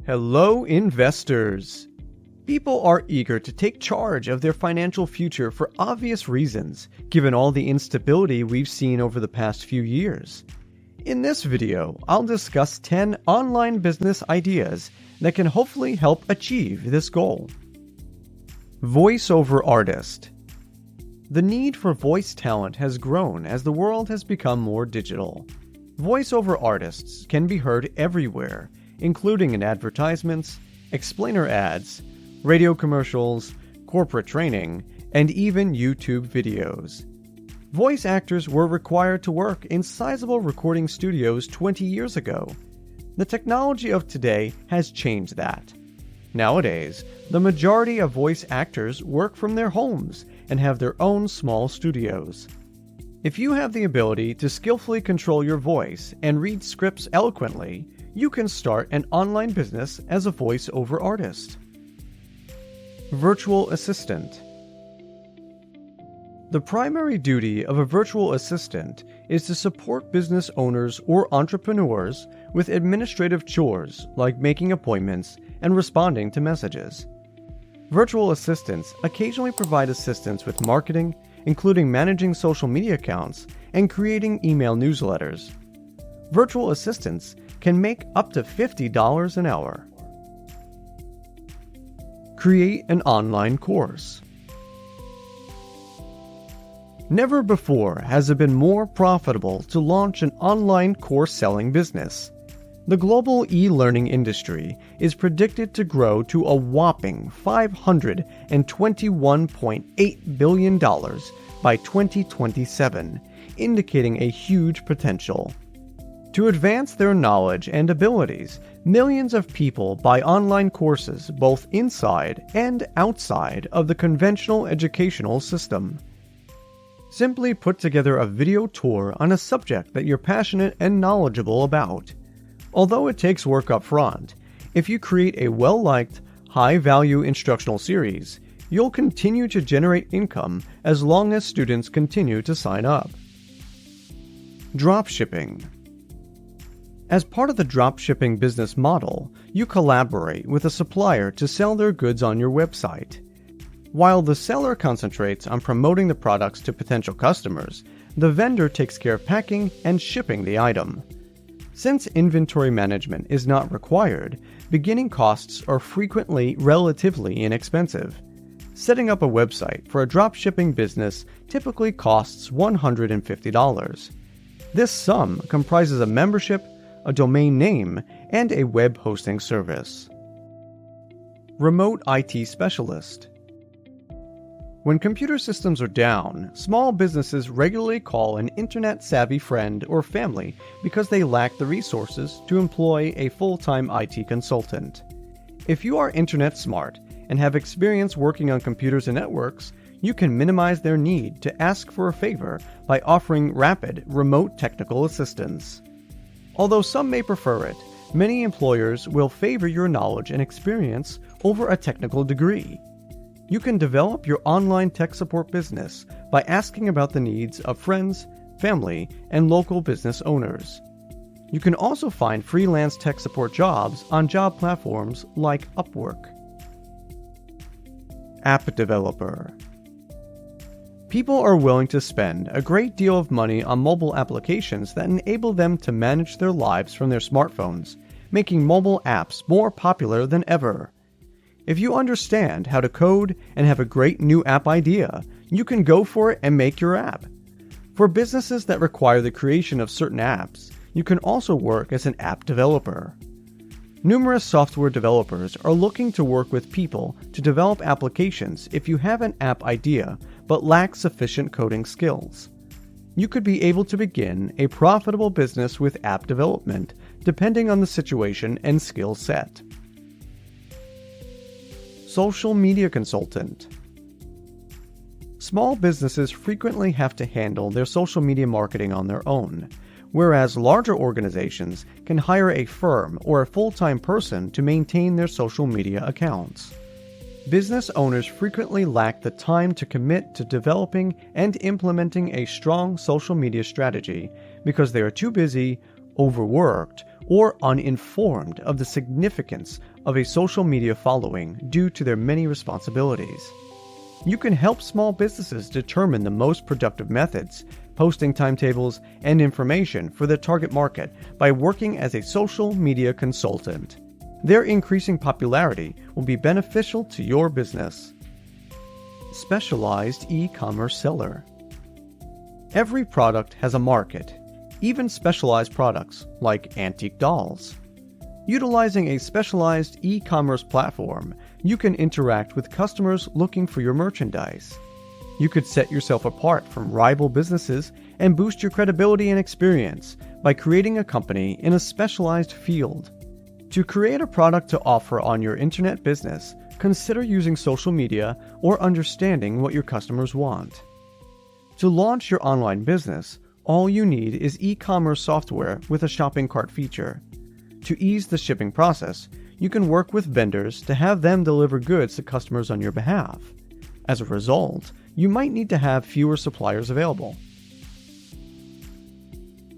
Hello, investors! People are eager to take charge of their financial future for obvious reasons, given all the instability we've seen over the past few years. In this video, I'll discuss 10 online business ideas that can hopefully help achieve this goal. Voiceover artist. The need for voice talent has grown as the world has become more digital. Voiceover artists can be heard everywhere, including in advertisements, explainer ads, radio commercials, corporate training, and even YouTube videos. Voice actors were required to work in sizable recording studios 20 years ago. The technology of today has changed that. Nowadays, the majority of voice actors work from their homes and have their own small studios. If you have the ability to skillfully control your voice and read scripts eloquently, you can start an online business as a voiceover artist. Virtual assistant. The primary duty of a virtual assistant is to support business owners or entrepreneurs with administrative chores like making appointments and responding to messages. Virtual assistants occasionally provide assistance with marketing, including managing social media accounts and creating email newsletters. Virtual assistants can make up to $50 an hour. Create an online course. Never before has it been more profitable to launch an online course selling business. The global e-learning industry is predicted to grow to a whopping $521.8 billion by 2027, indicating a huge potential. To advance their knowledge and abilities, millions of people buy online courses both inside and outside of the conventional educational system. Simply put together a video tour on a subject that you're passionate and knowledgeable about. Although it takes work up front, if you create a well-liked, high-value instructional series, you'll continue to generate income as long as students continue to sign up. Dropshipping. As part of the dropshipping business model, you collaborate with a supplier to sell their goods on your website. While the seller concentrates on promoting the products to potential customers, the vendor takes care of packing and shipping the item. Since inventory management is not required, beginning costs are frequently relatively inexpensive. Setting up a website for a dropshipping business typically costs $150. This sum comprises a membership, a domain name, and a web hosting service. Remote IT specialist. When computer systems are down, small businesses regularly call an internet-savvy friend or family because they lack the resources to employ a full-time IT consultant. If you are internet smart and have experience working on computers and networks, you can minimize their need to ask for a favor by offering rapid, remote technical assistance. Although some may prefer it, many employers will favor your knowledge and experience over a technical degree. You can develop your online tech support business by asking about the needs of friends, family, and local business owners. You can also find freelance tech support jobs on job platforms like Upwork. App developer. People are willing to spend a great deal of money on mobile applications that enable them to manage their lives from their smartphones, making mobile apps more popular than ever. If you understand how to code and have a great new app idea, you can go for it and make your app. For businesses that require the creation of certain apps, you can also work as an app developer. Numerous software developers are looking to work with people to develop applications if you have an app idea but lack sufficient coding skills. You could be able to begin a profitable business with app development, depending on the situation and skill set. Social media consultant. Small businesses frequently have to handle their social media marketing on their own, whereas larger organizations can hire a firm or a full-time person to maintain their social media accounts. Business owners frequently lack the time to commit to developing and implementing a strong social media strategy because they are too busy, overworked, or uninformed of the significance of a social media following due to their many responsibilities. You can help small businesses determine the most productive methods, posting timetables, and information for the target market by working as a social media consultant. Their increasing popularity will be beneficial to your business. Specialized e-commerce seller. Every product has a market, even specialized products like antique dolls. Utilizing a specialized e-commerce platform, you can interact with customers looking for your merchandise. You could set yourself apart from rival businesses and boost your credibility and experience by creating a company in a specialized field. To create a product to offer on your internet business, consider using social media or understanding what your customers want. To launch your online business, all you need is e-commerce software with a shopping cart feature. To ease the shipping process, you can work with vendors to have them deliver goods to customers on your behalf. As a result, you might need to have fewer suppliers available.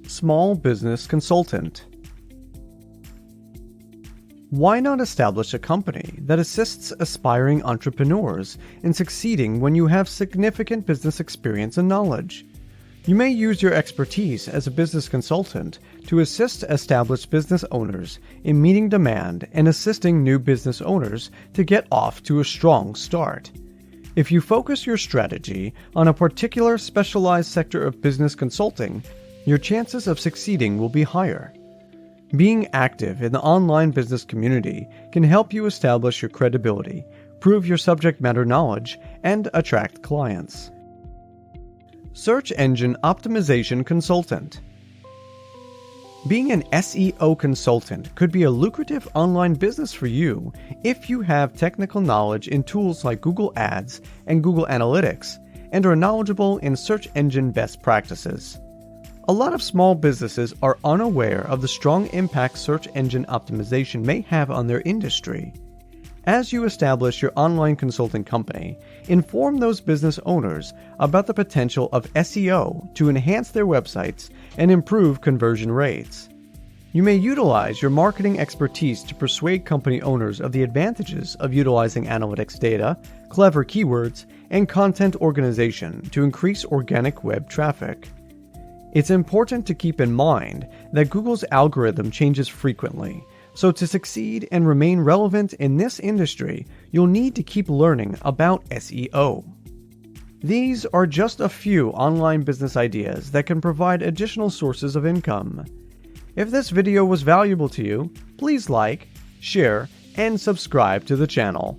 Small business consultant. Why not establish a company that assists aspiring entrepreneurs in succeeding when you have significant business experience and knowledge? You may use your expertise as a business consultant to assist established business owners in meeting demand and assisting new business owners to get off to a strong start. If you focus your strategy on a particular specialized sector of business consulting, your chances of succeeding will be higher. Being active in the online business community can help you establish your credibility, prove your subject matter knowledge, and attract clients. Search Engine Optimization Consultant. Being an SEO consultant could be a lucrative online business for you if you have technical knowledge in tools like Google Ads and Google Analytics and are knowledgeable in search engine best practices. A lot of small businesses are unaware of the strong impact search engine optimization may have on their industry. As you establish your online consulting company, inform those business owners about the potential of SEO to enhance their websites and improve conversion rates. You may utilize your marketing expertise to persuade company owners of the advantages of utilizing analytics data, clever keywords, and content organization to increase organic web traffic. It's important to keep in mind that Google's algorithm changes frequently, so to succeed and remain relevant in this industry, you'll need to keep learning about SEO. These are just a few online business ideas that can provide additional sources of income. If this video was valuable to you, please like, share, and subscribe to the channel.